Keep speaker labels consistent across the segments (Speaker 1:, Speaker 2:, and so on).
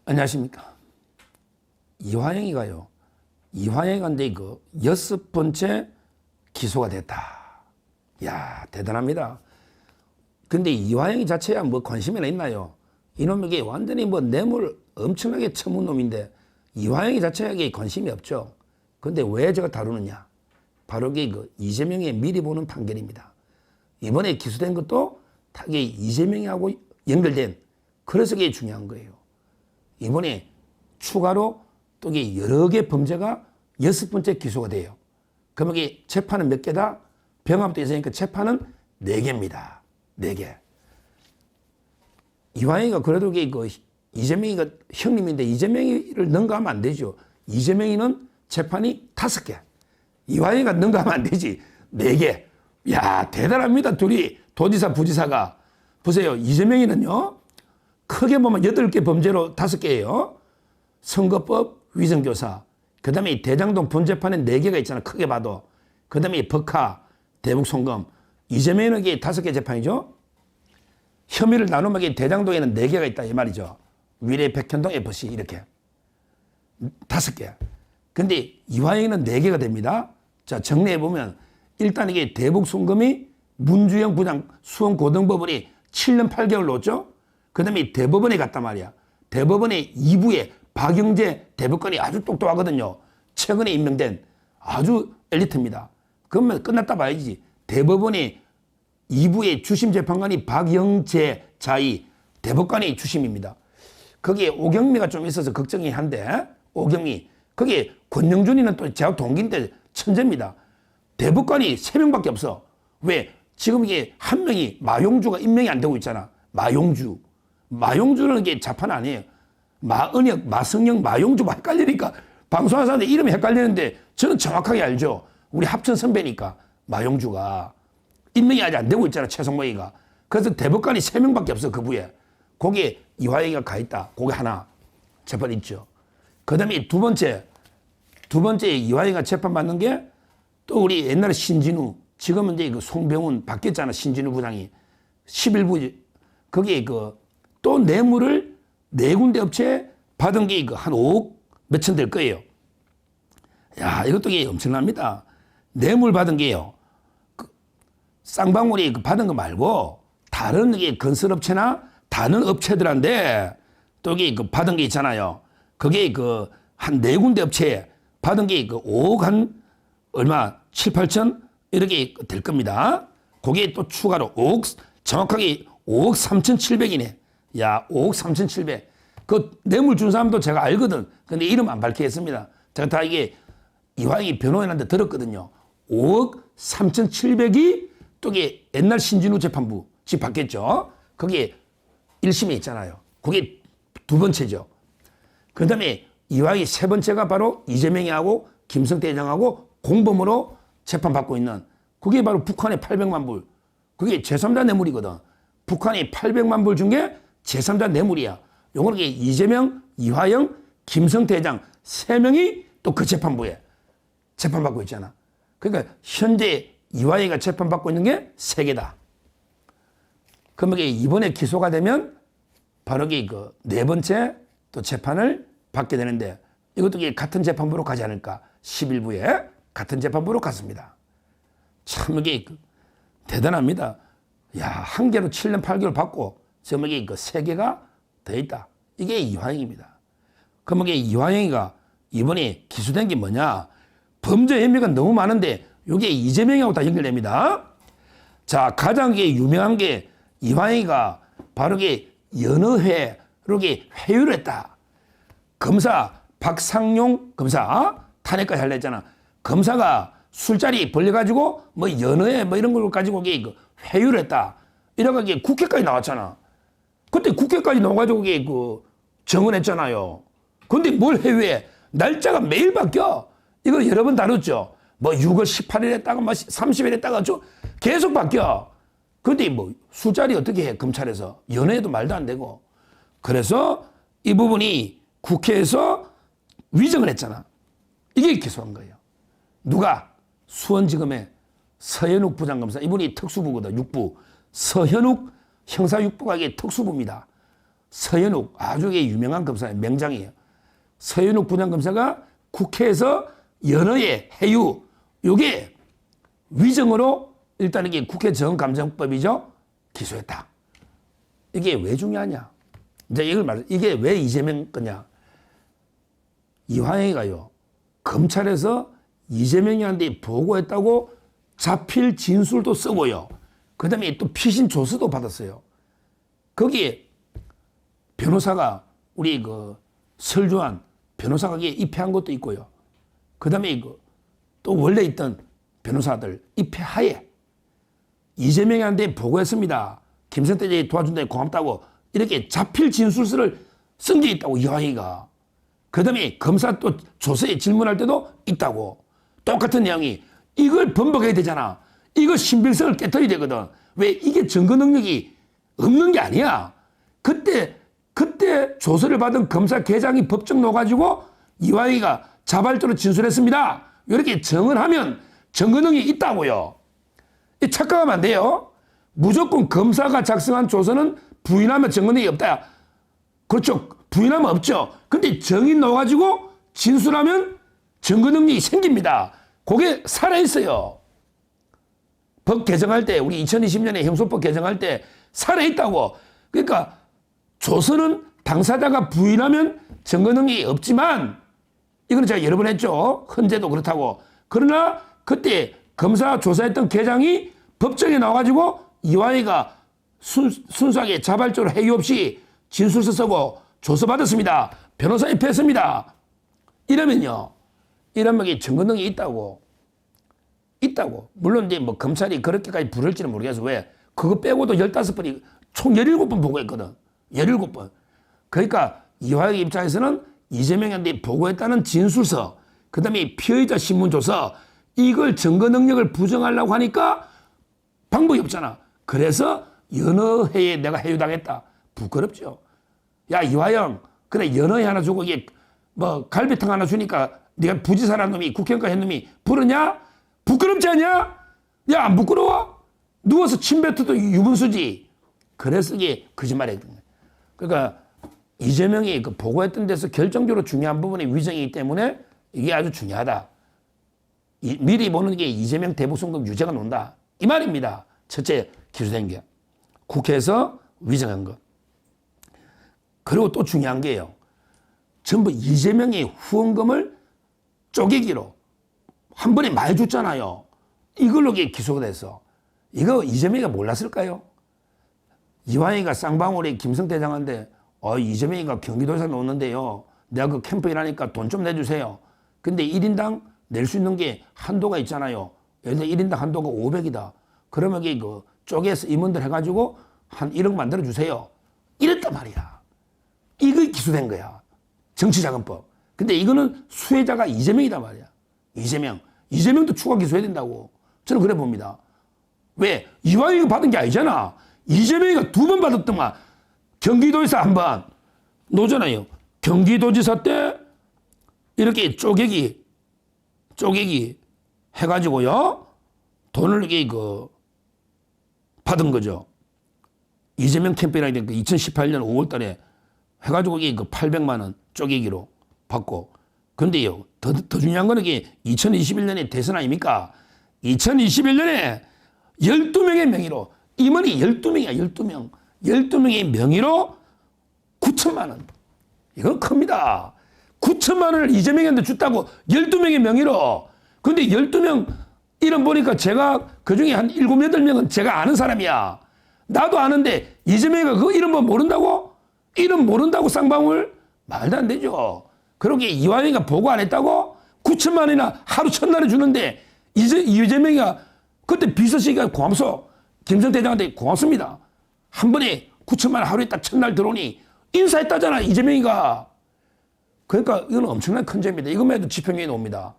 Speaker 1: 안녕하십니까. 이화영이가요. 이화영이가 근데 그 6번째 기소가 됐다. 야, 대단합니다. 근데 이화영이 자체야 뭐 관심이나 있나요? 이놈에게 완전히 뭐 뇌물 엄청나게 처문 놈인데 이화영이 자체에게 관심이 없죠. 근데 왜 제가 다루느냐? 바로 이게 그 이재명의 미리 보는 판결입니다. 이번에 기소된 것도 다 이게 이재명하고 연결된, 그래서 이게 중요한 거예요. 이번에 추가로 또 이게 여러 개 범죄가 6번째 기소가 돼요. 그럼 이게 재판은 몇 개다? 병합도 있으니까 재판은 4개입니다. 4개. 이화영이가 그래도 이게 그 이재명이가 형님인데 이재명이를 능가하면 안 되죠. 이재명이는 재판이 5개. 이화영이가 능가하면 안 되지. 4개. 야, 대단합니다. 둘이 도지사, 부지사가. 보세요. 이재명이는요. 크게 보면 8개 범죄로 5개예요. 선거법, 위정교사. 그 다음에 대장동 분재판에 4개가 있잖아. 크게 봐도. 그 다음에 법카, 대북송금. 이재명은 이게 5개 재판이죠. 혐의를 나누면 대장동에는 4개가 있다 이 말이죠. 위례, 백현동, FC 이렇게 5개. 근데 이화영이는 4개가 됩니다. 자, 정리해보면 일단 이게 대북송금이 문주영 부장 수원고등법원이 7년 8개월 놓았죠. 그 다음에 대법원에 갔단 말이야. 대법원의 2부에 박영재 대법관이 아주 똑똑하거든요. 최근에 임명된 아주 엘리트입니다. 그러면 끝났다 봐야지. 대법원의 2부의 주심 재판관이 박영재 자의 대법관이 주심입니다. 거기에 오경미가 좀 있어서 걱정이 한데, 오경미. 거기에 권영준이는 또 제가 동기인데 천재입니다. 대법관이 3명밖에 없어. 왜? 지금 이게 한 명이 마용주가 임명이 안 되고 있잖아. 마용주. 마용주는 이게 자판 아니에요. 마은혁, 마성영, 마용주 헷갈리니까 방송하는 사람들 이름이 헷갈리는데 저는 정확하게 알죠. 우리 합천 선배니까 마용주가 임명이 아직 안 되고 있잖아. 최성모이가. 그래서 대법관이 3명밖에 없어. 그 부에. 거기에 이화영이가 가 있다. 거기 하나 재판 있죠. 그 다음에 두 번째 이화영이가 재판 받는 게 또 우리 옛날에 신진우, 지금은 이제 그 송병훈 바뀌었잖아. 신진우 부장이 11부 거기에 그 또 뇌물을 4군데 업체에 받은 게 한 5억 몇천 될 거예요. 야, 이것도 이게 엄청납니다. 뇌물 받은 게요. 그 쌍방울이 받은 거 말고 다른 게 건설업체나 다른 업체들한테 또 이게 그 받은 게 있잖아요. 그게 그 한 4군데 업체에 받은 게 그 5억 한 얼마 7, 8천 이렇게 될 겁니다. 거기에 또 추가로 5억, 정확하게 5억 3,700이네. 야, 5억 3,700. 그 뇌물 준 사람도 제가 알거든. 근데 이름 안 밝히겠습니다. 제가 다 이게 이화영이 변호인한테 들었거든요. 5억 3,700이 또 이게 옛날 신진우 재판부 집 받겠죠. 거기에 1심에 있잖아요. 그게 2번째죠. 그 다음에 이화영이 3번째가 바로 이재명이하고 김성태 회장하고 공범으로 재판받고 있는, 그게 바로 북한의 800만 불. 그게 제3자 뇌물이거든. 북한이 800만 불 준 게 제3자 뇌물이야. 요거는 이재명, 이화영, 김성태 회장 3명이 또 그 재판부에 재판받고 있잖아. 그러니까 현재 이화영이가 재판받고 있는 게 3개다. 그럼 이번에 기소가 되면 바로 이게 그 4번째 또 재판을 받게 되는데, 이것도 이게 같은 재판부로 가지 않을까. 11부에 같은 재판부로 갔습니다. 참 이게 대단합니다. 야, 한 개로 7년 8개월 받고 지금 이게 그 3개가 더 있다. 이게 이화영입니다. 그럼 이게 이화영이가 이번에 기소된 게 뭐냐? 범죄 혐의가 너무 많은데 이게 이재명하고 다 연결됩니다. 자, 가장 유명한 게 이화영이가 바로 이게 연어회 이렇게 회유를 했다. 검사 박상용 검사 탄핵까지 하려 했잖아. 검사가 술자리 벌려가지고 뭐 연어회 뭐 이런 걸 가지고 이게 회유를 했다. 이래가 이게 국회까지 나왔잖아. 그때 국회까지 나와가지고 이게 그 정언했잖아요. 근데 뭘 회유해? 날짜가 매일 바뀌어. 이거 여러 번 다뤘죠. 뭐 6월 18일 했다가 뭐 30일 했다가 좀 계속 바뀌어. 근데 뭐 술자리 어떻게 해? 검찰에서. 연애도 말도 안 되고. 그래서 이 부분이 국회에서 위정을 했잖아. 이게 기소한 거예요. 누가? 수원지검의 서현욱 부장검사. 이분이 특수부거든. 6부. 서현욱 형사 6부가 이게 특수부입니다. 서현욱 아주 유명한 검사예요. 명장이에요. 서현욱 부장검사가 국회에서 연어의 해유 요게 위증으로 일단 이게 국회 정감정법이죠. 기소했다. 이게 왜 중요하냐? 이제 이걸 말해. 이게 왜 이재명 거냐? 이화영이가요. 검찰에서 이재명이한테 보고했다고 자필 진술도 쓰고요. 그 다음에 또 피신 조서도 받았어요. 거기에 변호사가 우리 그 설주한 변호사가 입회한 것도 있고요. 그 다음에 또 원래 있던 변호사들 입회하에 이재명한테 보고했습니다. 김성태 도와준다고 고맙다고 이렇게 자필 진술서를 쓴 게 있다고 이화영이가. 그 다음에 검사 또 조서에 질문할 때도 있다고. 똑같은 내용이 이걸 번복해야 되잖아. 이거 신빙성을 깨뜨려야 되거든. 왜 이게 증거 능력이 없는 게 아니야. 그때 조서를 받은 검사 계장이 법정 넣어가지고 이화영이가 자발적으로 진술했습니다. 이렇게 정언하면 증거 능력이 있다고요. 착각하면 안 돼요. 무조건 검사가 작성한 조서는 부인하면 증거 능력이 없다. 그렇죠. 부인하면 없죠. 근데 정인 넣어가지고 진술하면 증거 능력이 생깁니다. 그게 살아있어요. 법 개정할 때, 우리 2020년에 형소법 개정할 때 살아있다고. 그러니까 조서는 당사자가 부인하면 증거 능력이 없지만, 이거는 제가 여러 번 했죠. 헌재도 그렇다고. 그러나 그때 검사 조사했던 계장이 법정에 나와가지고 이화영이가 순수하게 자발적으로 회유 없이 진술서 쓰고 조서 받았습니다. 변호사 입회했습니다. 이러면요. 이러면 증거 능력이 있다고. 물론 이제 뭐 검찰이 그렇게까지 부를지는 모르겠어. 왜? 그거 빼고도 15번이 총 17번 보고했거든. 17번. 그러니까 이화영 입장에서는 이재명한테 보고했다는 진술서, 그 다음에 피의자 신문조서, 이걸 증거 능력을 부정하려고 하니까 방법이 없잖아. 그래서 연어회에 내가 해유당했다. 부끄럽죠. 야, 이화영, 그래, 연어회 하나 주고 이게 뭐 갈비탕 하나 주니까 네가 부지사라는 놈이 국회의원까지 한 놈이 부르냐? 부끄럽지 않냐? 야, 안 부끄러워? 누워서 침 뱉어도 유분수지. 그래서 이게 거짓말이거든. 그러니까 이재명이 그 보고했던 데서 결정적으로 중요한 부분이 위정이기 때문에 이게 아주 중요하다. 미리 보는 게 이재명 대북송금 유죄가 논다. 이 말입니다. 첫째 기소된 게. 국회에서 위정한 것. 그리고 또 중요한 게요. 전부 이재명이 후원금을 쪼개기로 한 번에 많이 줬잖아요. 이걸로 기소가 됐어. 이거 이재명이가 몰랐을까요? 이화영이가 쌍방울이 김성대장한테 이재명이가 경기도에서 놓는데요. 내가 그 캠프 일하니까 돈 좀 내주세요. 근데 1인당 낼 수 있는 게 한도가 있잖아요. 예를 들어 1인당 한도가 500이다. 그러면 그 쪼개서 임원들 해가지고 한 1억 만들어 주세요. 이랬단 말이야. 이거 기소된 거야. 정치자금법. 근데 이거는 수혜자가 이재명이다 말이야. 이재명도 추가 기소해야 된다고. 저는 그래 봅니다. 왜? 이화영이가 받은 게 아니잖아. 이재명이가 2번 받았더만. 경기도에서 한 번 노잖아요. 경기도지사 때 이렇게 쪼개기 해가지고요. 돈을 이렇게 받은 거죠. 이재명 캠페인이라는 게 2018년 5월 달에 해가지고 이게 800만 원 쪼개기로 받고. 근데요, 더 중요한 거는 이게 2021년에 대선 아닙니까? 2021년에 12명의 명의로, 임원이 12명이야, 12명. 12명의 명의로 9천만 원. 이건 큽니다. 9천만 원을 이재명한테 줬다고 12명의 명의로. 근데 12명 이름 보니까 제가 그중에 한 7, 8명은 제가 아는 사람이야. 나도 아는데 이재명이가 그 이름 모른다고? 이름 모른다고 쌍방울? 말도 안 되죠. 그러게 이화영이가 보고 안 했다고? 9천만 원이나 하루 첫날에 주는데 이재명이가 그때 비서실가 고맙소. 김성태 장한테 고맙습니다. 한 번에 9천만 원 하루에 딱 첫날 들어오니 인사했다잖아, 이재명이가. 그러니까 이건 엄청난 큰 죄입니다. 이것만 해도 집행유예 나옵니다.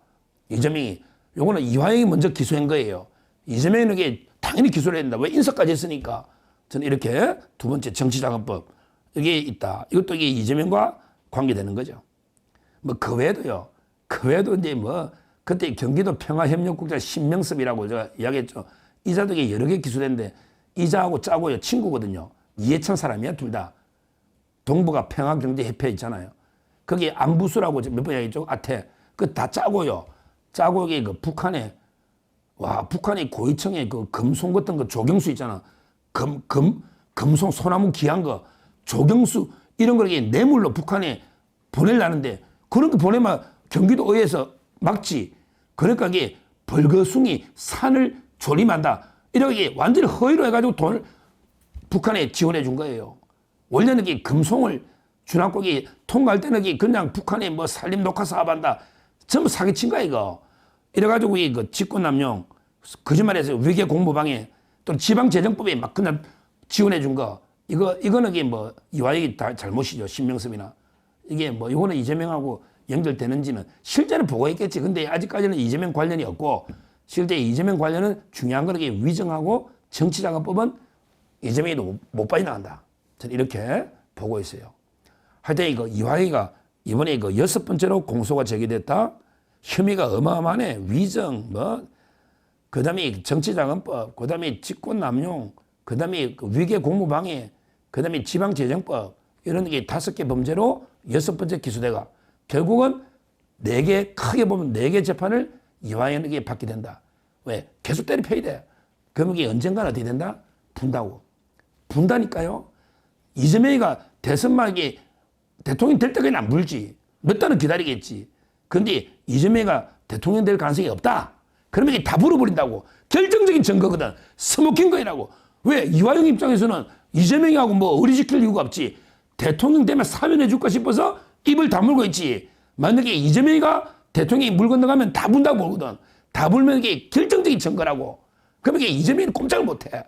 Speaker 1: 이재명이. 요거는 이화영이 먼저 기소한 거예요. 이재명은 이게 당연히 기소를 해야 된다. 왜? 인사까지 했으니까. 저는 이렇게 두 번째 정치자금법. 이게 있다. 이것도 이게 이재명과 관계되는 거죠. 뭐 그 외에도요. 그 외에도 이제 뭐 그때 경기도 평화협력국장 신명섭이라고 제가 이야기했죠. 이자도 이게 여러 개 기소됐는데 이자하고 짜고요 친구거든요. 이해찬 사람이야 둘 다. 동북아 평화경제협회 있잖아요. 거기 안부수라고 몇 번 얘기했죠. 아태. 그 다 짜고요. 짜고 이게 그 북한에 북한의 고위층에 그 금송 같은 거 조경수 있잖아. 금송 소나무 귀한 거 조경수 이런 걸 뇌물로 북한에 보내려는데 그런 거 보내면 경기도 의회에서 막지. 그러니까 이게 벌거숭이 산을 조림한다. 이렇게 완전히 허위로 해가지고 돈을 북한에 지원해 준 거예요. 원래는 이게 금송을 주놨고 통과할 때는 그냥 북한에 뭐 산림 녹화 사업한다. 전부 사기친 거야 이거. 이래가지고 이 직권남용 거짓말해서 외계 공무방해 또 지방재정법에 막 그냥 지원해 준 거. 이거는 이게 뭐 이화영이 다 잘못이죠. 신명섭이나. 이게 뭐 이거는 이재명하고 연결되는지는 실제는 보고했겠지. 근데 아직까지는 이재명 관련이 없고 실제 이재명 관련은 중요한 건 이게 위정하고 정치자금법은 이재명이 못 빠져나간다. 저는 이렇게 보고 있어요. 하여튼 이거 이화영이가 이번에 이거 6번째로 공소가 제기됐다. 혐의가 어마어마하네. 위정 그 다음에 정치자금법, 그 다음에 직권남용, 그 다음에 위계 공무방해, 그 다음에 지방재정법 이런 게 5개 범죄로 6번째 기소돼가 결국은 4개 크게 보면 4개 재판을 이화영에게 받게 된다. 왜? 계속 때려 패야 돼. 그러면 이게 언젠가는 어떻게 된다? 분다고. 분다니까요. 이재명이가 대선만 이게 대통령 될 때까지는 안 불지. 몇 달은 기다리겠지. 그런데 이재명이가 대통령 될 가능성이 없다. 그러면 이게 다 불어버린다고. 결정적인 증거거든. 스모킹 거이라고. 왜? 이화영 입장에서는 이재명이하고 뭐 의리지킬 이유가 없지. 대통령 되면 사면해 줄까 싶어서 입을 다물고 있지. 만약에 이재명이가 대통령이 물 건너가면 다 분다고 보거든. 다 불면 이게 결정적인 증거라고. 그러면 이게 이재명이 꼼짝을 못해.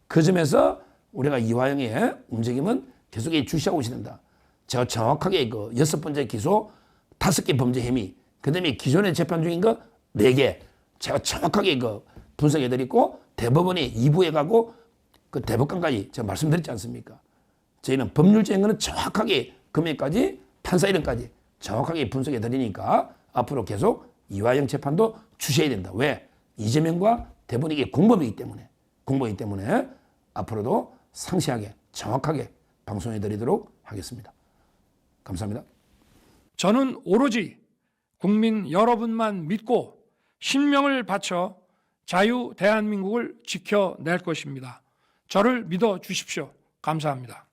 Speaker 1: 그 점에서 우리가 이화영의 움직임은 계속 주시하고 있습니다. 제가 정확하게 그 6번째 기소 5개 범죄 혐의, 그 다음에 기존에 재판 중인 거 4개, 제가 정확하게 그 분석해드리고 대법원에 2부에 가고 그 대법관까지 제가 말씀드렸지 않습니까? 저희는 법률적인 거는 정확하게 금액까지 판사 이름까지 정확하게 분석해드리니까 앞으로 계속 이화영 재판도 주셔야 된다. 왜? 이재명과 대법원이 이게 공범이기 때문에 앞으로도 상세하게 정확하게 방송해드리도록 하겠습니다. 감사합니다.
Speaker 2: 저는 오로지 국민 여러분만 믿고 신명을 바쳐 자유 대한민국을 지켜낼 것입니다. 저를 믿어 주십시오. 감사합니다.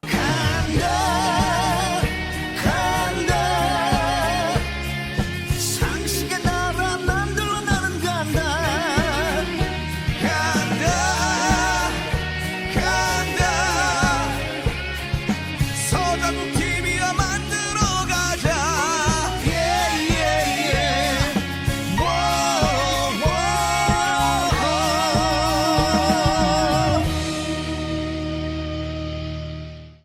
Speaker 3: 상식의 나라 만들어 나는 간다. 간다 서자국